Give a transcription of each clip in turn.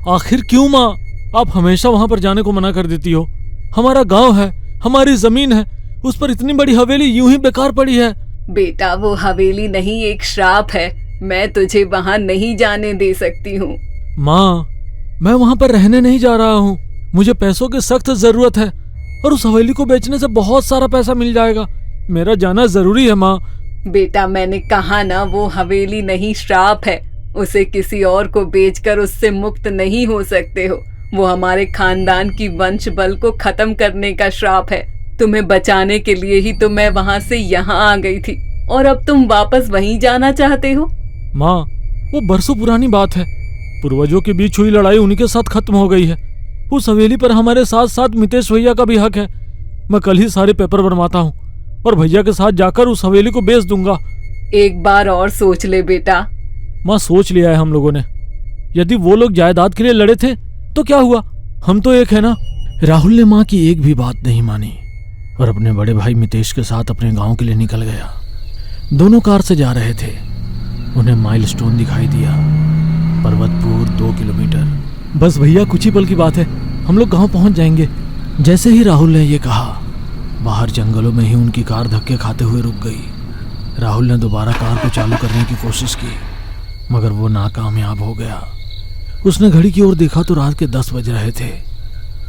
आखिर क्यों माँ आप हमेशा वहां पर जाने को मना कर देती हो? हमारा गांव है, हमारी जमीन है, उस पर इतनी बड़ी हवेली यूं ही बेकार पड़ी है। बेटा वो हवेली नहीं, एक श्राप है। मैं तुझे वहां नहीं जाने दे सकती हूँ। माँ मैं वहां पर रहने नहीं जा रहा हूँ, मुझे पैसों की सख्त जरूरत है और उस हवेली को बेचने से बहुत सारा पैसा मिल जाएगा। मेरा जाना जरूरी है माँ। बेटा मैंने कहा ना, वो हवेली नहीं श्राप है। उसे किसी और को बेचकर उससे मुक्त नहीं हो सकते हो। वो हमारे खानदान की वंश बल को खत्म करने का श्राप है। तुम्हें बचाने के लिए ही तो मैं वहां से यहाँ आ गई थी और अब तुम वापस वहीं जाना चाहते हो। माँ वो बरसों पुरानी बात है, पूर्वजों के बीच हुई लड़ाई उन्हीं के साथ खत्म हो गई है। उस हवेली पर हमारे साथ साथ मितेश भैया का भी हक है। मैं कल ही सारे पेपर बनवाता हूँ और भैया के साथ जाकर उस हवेली को बेच दूंगा। एक बार और सोच ले बेटा। माँ सोच लिया है हम लोगों ने। यदि वो लोग जायदाद के लिए लड़े थे तो क्या हुआ, हम तो एक है ना। राहुल ने माँ की एक भी बात नहीं मानी और अपने बड़े भाई मितेश के साथ अपने गांव के लिए निकल गया। दोनों कार से जा रहे थे। उन्हें माइलस्टोन दिखाई दिया, पर्वतपुर 2 किलोमीटर। बस भैया कुछ ही पल की बात है, हम लोग गांव पहुंच जाएंगे। जैसे ही राहुल ने ये कहा, बाहर जंगलों में ही उनकी कार धक्के खाते हुए रुक गई। राहुल ने दोबारा कार को चालू करने की कोशिश की मगर वो नाकामयाब हो गया। उसने घड़ी की ओर देखा तो रात के 10 बज रहे थे।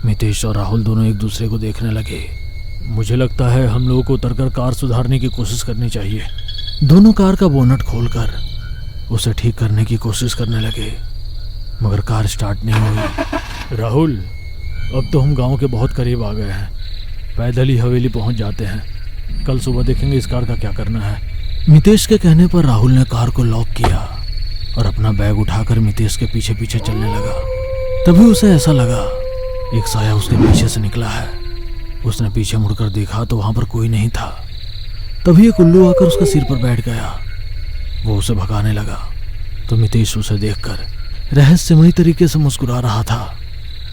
मितेश और राहुल दोनों एक दूसरे को देखने लगे। मुझे लगता है हम लोगों को उतरकर कार सुधारने की कोशिश करनी चाहिए। दोनों कार का बोनट खोलकर उसे ठीक करने की कोशिश करने लगे मगर कार स्टार्ट नहीं हुई। राहुल अब तो हम गांव के बहुत करीब आ गए हैं, पैदल ही हवेली पहुंच जाते हैं। कल सुबह देखेंगे इस कार का क्या करना है। मितेश के कहने पर राहुल ने कार को लॉक किया और अपना बैग उठाकर मितेश के पीछे पीछे चलने लगा। तभी उसे ऐसा लगा एक साया उसके पीछे से निकला है। उसने पीछे मुड़कर देखा तो वहां पर कोई नहीं था। तभी एक उल्लू आकर उसके सिर पर बैठ गया। वो उसे भगाने लगा तो मितेश उसे देखकर रहस्यमयी तरीके से मुस्कुरा रहा था।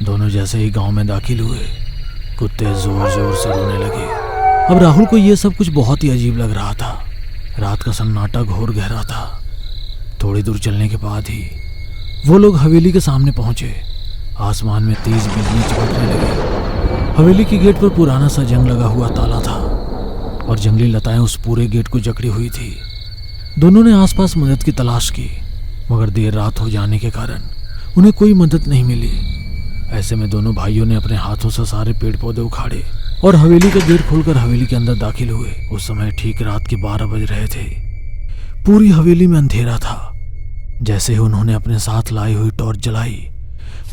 दोनों जैसे ही गांव में दाखिल हुए, कुत्ते जोर जोर से रोने लगे। अब राहुल को यह सब कुछ बहुत ही अजीब लग रहा था। रात का सन्नाटा घोर गहरा था। थोड़ी दूर चलने के बाद ही वो लोग हवेली के सामने पहुंचे। आसमान में तेज बिजली चमकने लगी। हवेली के गेट पर पुराना सा जंग लगा हुआ ताला था और जंगली लताएं उस पूरे गेट को जकड़ी हुई थी। दोनों ने आसपास मदद की तलाश की मगर देर रात हो जाने के कारण उन्हें कोई मदद नहीं मिली। ऐसे में दोनों भाइयों ने अपने हाथों से सारे पेड़ पौधे उखाड़े और हवेली का गेट खोलकर हवेली के अंदर दाखिल हुए। उस समय ठीक रात के 12 बज रहे थे। पूरी हवेली में अंधेरा था। जैसे ही उन्होंने अपने साथ लाई हुई टॉर्च जलाई,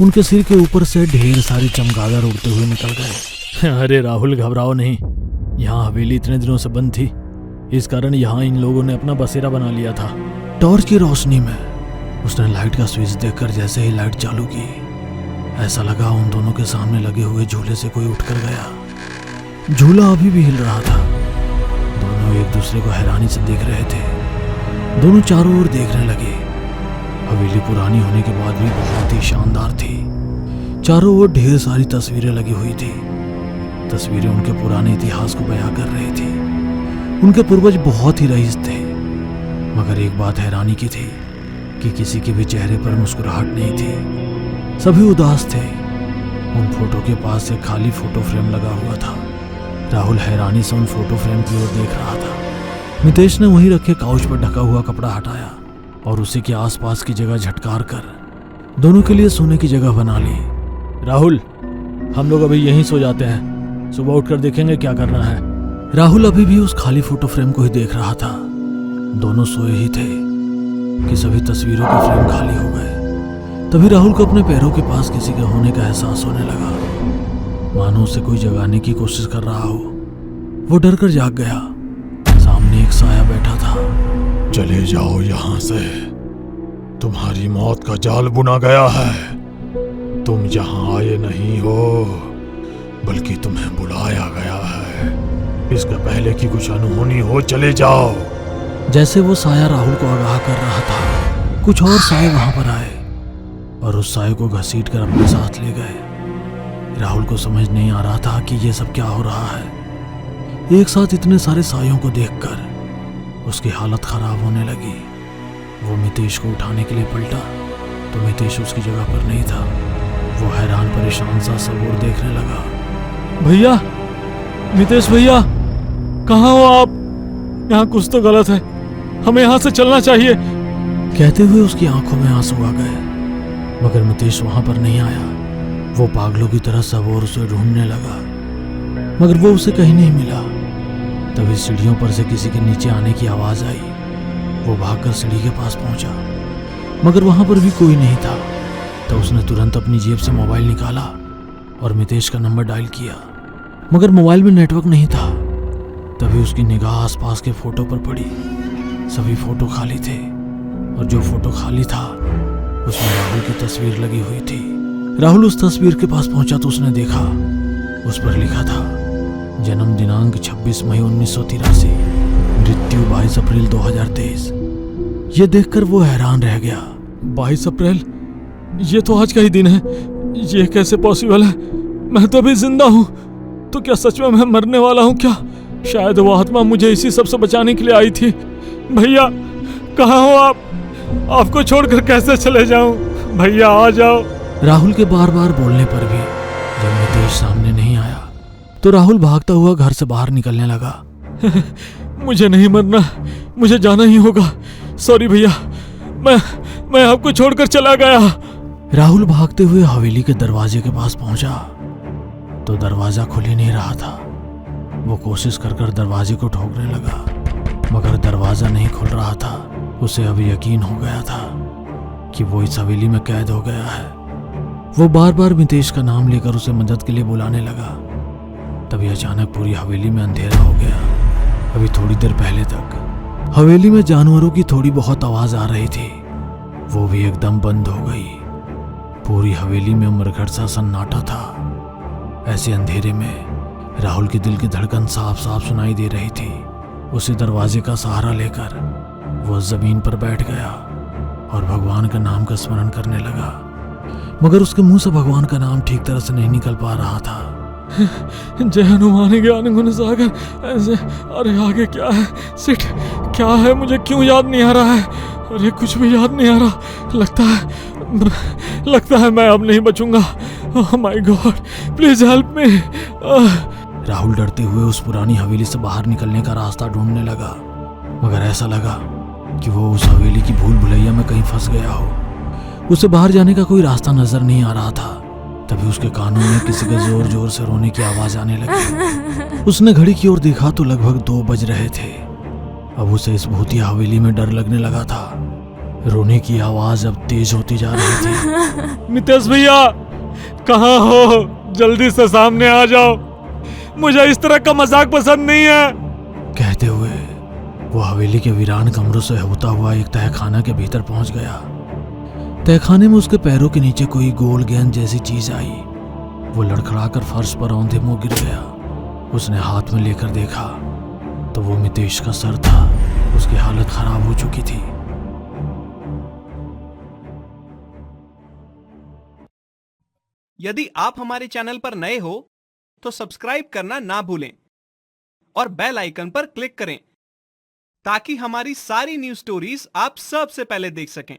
उनके सिर के ऊपर से ढेर सारी चमगादड़ उड़ते हुए निकल गए। अरे राहुल घबराओ नहीं, यहाँ हवेली इतने दिनों से बंद थी, इस कारण यहाँ इन लोगों ने अपना बसेरा बना लिया था। टॉर्च की रोशनी में उसने लाइट का स्विच देखकर जैसे ही लाइट चालू की, ऐसा लगा उन दोनों के सामने लगे हुए झूले से कोई उठकर गया। झूला अभी भी हिल रहा था। दोनों एक दूसरे को हैरानी से देख रहे थे। दोनों चारों ओर देखने लगे। हवेली पुरानी होने के बाद भी बहुत ही शानदार थी। चारों ओर ढेर सारी तस्वीरें लगी हुई थी। तस्वीरें उनके पुराने इतिहास को बयां कर रही थी। उनके पूर्वज बहुत ही रईस थे मगर एक बात हैरानी की थी कि किसी के भी चेहरे पर मुस्कुराहट नहीं थी। सभी उदास थे। उन फोटो के पास एक खाली फोटो फ्रेम लगा हुआ था। राहुल हैरानी से उन फोटो फ्रेम की ओर देख रहा था। मितेश ने वहीं रखे काउच पर ढका हुआ कपड़ा हटाया और उसी के आसपास की जगह झटकार कर दोनों के लिए सोने की जगह बना ली। राहुल हम लोग अभी यहीं सो जाते हैं, सुबह उठकर देखेंगे क्या करना है। राहुल अभी भी उस खाली फोटो फ्रेम को ही देख रहा था। दोनों सोए ही थे कि सभी तस्वीरों के फ्रेम खाली हो गए। तभी राहुल को अपने पैरों के पास किसी के होने का एहसास होने लगा, मानो उसे कोई जगाने की कोशिश कर रहा हो। वो डर कर जाग गया। सामने एक साया बैठा था। चले जाओ यहाँ से, तुम्हारी मौत का जाल बुना गया है। तुम यहाँ आए नहीं हो बल्कि तुम्हें बुलाया गया है। इसके पहले कि कुछ अनहोनी हो चले जाओ। जैसे वो साया राहुल को आगाह कर रहा था, कुछ और साये वहां पर आए और उस साये को घसीट कर अपने साथ ले गए। राहुल को समझ नहीं आ रहा था कि ये सब क्या हो रहा है। एक साथ इतने सारे सायों को देखकर उसकी हालत खराब होने लगी। वो मितेश को उठाने के लिए पलटा तो मितेश उसकी जगह पर नहीं था। वो हैरान परेशान सा सब और देखने लगा। भैया, मितेश भैया, कहाँ हो आप? यहाँ कुछ तो गलत है, हमें यहाँ से चलना चाहिए। कहते हुए उसकी आंखों में आंसू आ गए, मगर मितेश वहां पर नहीं आया। वो पागलों की तरह सब और उसे ढूंढने लगा, मगर वो उसे कहीं नहीं मिला। तभी सीढ़ियों पर से किसी के नीचे आने की आवाज आई। वो भागकर सीढ़ी के पास पहुंचा, मगर वहां पर भी कोई नहीं था। तो उसने तुरंत अपनी जेब से मोबाइल निकाला और मितेश का नंबर डायल किया, मगर मोबाइल में नेटवर्क नहीं था। तभी उसकी निगाह आसपास के फोटो पर पड़ी। सभी फोटो खाली थे, और जो फोटो खाली था उसमें राहुल की तस्वीर लगी हुई थी। राहुल उस तस्वीर के पास पहुंचा तो उसने देखा, उस पर लिखा था जन्म दिनांक 26 मई 1983, मृत्यु 22 अप्रैल 2023। ये देखकर वो हैरान रह गया। 22 अप्रैल, ये तो आज का ही दिन है। ये कैसे पॉसिबल है? मैं तो अभी जिंदा हूँ। तो क्या सच में मैं मरने वाला हूँ क्या? शायद वो आत्मा मुझे इसी सब से बचाने के लिए आई थी। भैया, कहाँ हो आप? आपको छोड़कर कैसे चले जाऊं? भैया आ जाओ। राहुल के बार बार बोलने पर भी जब मितेश सामने नहीं आया तो राहुल भागता हुआ घर से बाहर निकलने लगा। मुझे नहीं मरना, मुझे जाना ही होगा। सॉरी भैया, मैं आपको छोड़कर चला गया। राहुल भागते हुए हवेली के दरवाजे के पास पहुंचा तो दरवाजा खुल ही नहीं रहा था। वो कोशिश कर दरवाजे को ठोकने लगा, मगर दरवाजा नहीं खुल रहा था। उसे अब यकीन हो गया था कि वो इस हवेली में कैद हो गया है। वो बार बार मितेश का नाम लेकर उसे मदद के लिए बुलाने लगा। तभी अचानक पूरी हवेली में अंधेरा हो गया। अभी थोड़ी देर पहले तक हवेली में जानवरों की थोड़ी बहुत आवाज आ रही थी, वो भी एकदम बंद हो गई। पूरी हवेली में मरघट सा सन्नाटा था। ऐसे अंधेरे में राहुल के दिल की धड़कन साफ साफ सुनाई दे रही थी। उसे दरवाजे का सहारा लेकर वो जमीन पर बैठ गया और भगवान का नाम का स्मरण करने लगा, मगर उसके मुंह से भगवान का नाम ठीक तरह से नहीं निकल पा रहा था। जय हनुमान ज्ञान गुण सागर, ऐसे। अरे आगे क्या है? सिट, क्या है? मुझे क्यों याद नहीं आ रहा है? अरे कुछ भी याद नहीं आ रहा। लगता है मैं अब नहीं बचूंगा। Oh my god, please help me. Rahul डरते हुए उस पुरानी हवेली से बाहर निकलने का रास्ता ढूंढने लगा, मगर ऐसा लगा कि वो उस हवेली की भूल भुलैया में कहीं फंस गया हो। उसे बाहर जाने का कोई रास्ता नजर नहीं आ रहा था। तभी उसके कानों में किसी के जोर जोर से रोने की आवाज आने लगी। उसने घड़ी की ओर देखा तो लगभग 2 बज रहे थे। अब उसे इस भूतिया हवेली में डर लगने लगा था। रोने की आवाज अब तेज होती जा रही थी। मितेश भैया, कहाँ हो? जल्दी से सामने आ जाओ, मुझे इस तरह का मजाक पसंद नहीं है। कहते हुए वो हवेली के वीरान कमरों से होता हुआ एक तहखाना के भीतर पहुंच गया। तहखाने में उसके पैरों के नीचे कोई गोल गेंद जैसी चीज आई। वो लड़खड़ाकर फर्श पर औंधे मुंह गिर गया। उसने हाथ में लेकर देखा तो वो मितेश का सर था। उसकी हालत खराब हो चुकी थी। यदि आप हमारे चैनल पर नए हो तो सब्सक्राइब करना ना भूलें और बेल आइकन पर क्लिक करें ताकि हमारी सारी न्यूज़ स्टोरीज आप सबसे पहले देख सकें।